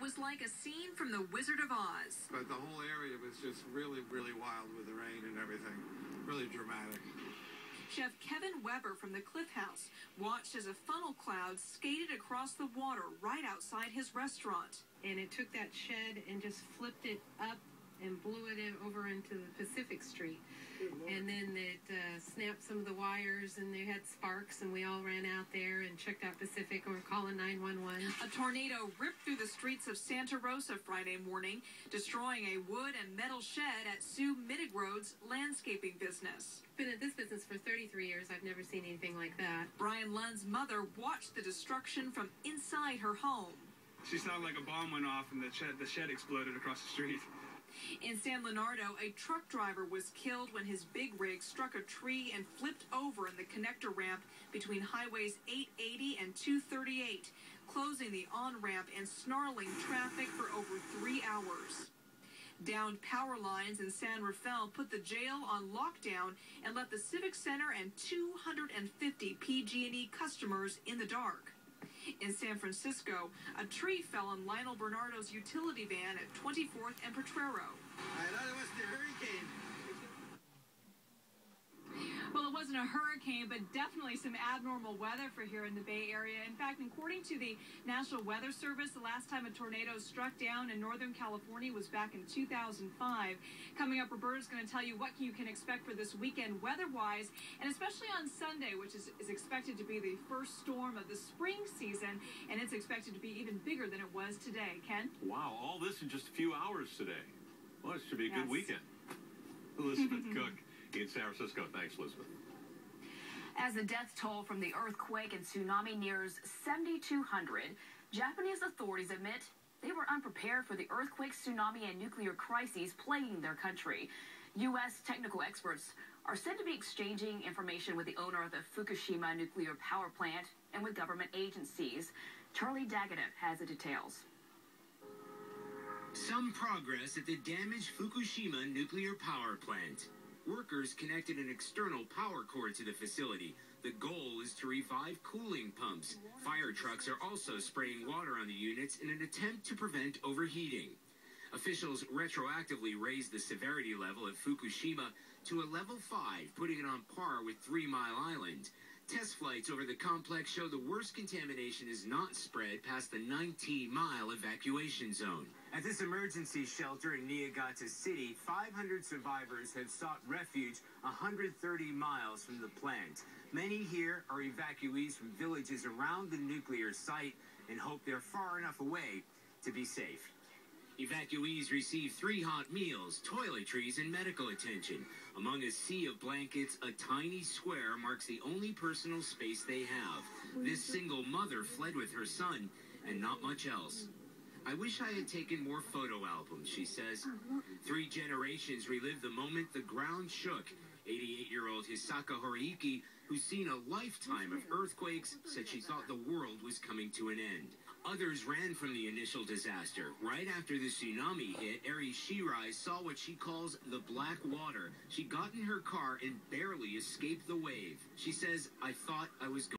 was like a scene from The Wizard of Oz. But the whole area was just really, really wild with the rain and everything. Really dramatic. Chef Kevin Weber from the Cliff House watched as a funnel cloud skated across the water right outside his restaurant. And it took that shed and just flipped it up and blew it over into the Pacific Street. And then it snapped some of the wires, and they had sparks, and we all ran out there and checked out Pacific, and we're calling 911. A tornado ripped through the streets of Santa Rosa Friday morning, destroying a wood and metal shed at Sue Mittigroad's landscaping business. Been at this business for 33 years. I've never seen anything like that. Brian Lund's mother watched the destruction from inside her home. She sounded like a bomb went off and the shed exploded across the street. In San Leonardo, a truck driver was killed when his big rig struck a tree and flipped over in the connector ramp between highways 880 and 238, closing the on-ramp and snarling traffic for over 3 hours. Downed power lines in San Rafael put the jail on lockdown and left the Civic Center and 250 PG&E customers in the dark. In San Francisco, a tree fell on Lionel Bernardo's utility van at 24th and Potrero. I thought it was the hurricane. Well, it wasn't a hurricane, but definitely some abnormal weather for here in the Bay Area. In fact, according to the National Weather Service, the last time a tornado struck down in Northern California was back in 2005. Coming up, Roberta's going to tell you what you can expect for this weekend weather-wise, and especially on Sunday, which is expected to be the first storm of the spring season, and it's expected to be even bigger than it was today. Ken? Wow, all this in just a few hours today. Well, it should be a good weekend. Elizabeth Cook in San Francisco. Thanks, Elizabeth. As the death toll from the earthquake and tsunami nears 7,200, Japanese authorities admit they were unprepared for the earthquake, tsunami, and nuclear crises plaguing their country. U.S. technical experts are said to be exchanging information with the owner of the Fukushima nuclear power plant and with government agencies. Charlie Daggett has the details. Some progress at the damaged Fukushima nuclear power plant. Workers connected an external power cord to the facility. The goal is to revive cooling pumps. Fire trucks are also spraying water on the units in an attempt to prevent overheating. Officials retroactively raised the severity level at Fukushima to a level 5, putting it on par with 3 Mile Island. Test flights over the complex show the worst contamination is not spread past the 19-mile evacuation zone. At this emergency shelter in Niigata City, 500 survivors have sought refuge 130 miles from the plant. Many here are evacuees from villages around the nuclear site and hope they're far enough away to be safe. Evacuees receive 3 hot meals, toiletries, and medical attention. Among a sea of blankets, a tiny square marks the only personal space they have. This single mother fled with her son, and not much else. I wish I had taken more photo albums, she says. 3 generations relived the moment the ground shook. 88-year-old Hisaka Horiyuki, who's seen a lifetime of earthquakes, said she thought the world was coming to an end. Others ran from the initial disaster. Right after the tsunami hit, Eri Shirai saw what she calls the black water. She got in her car and barely escaped the wave. She says, I thought I was going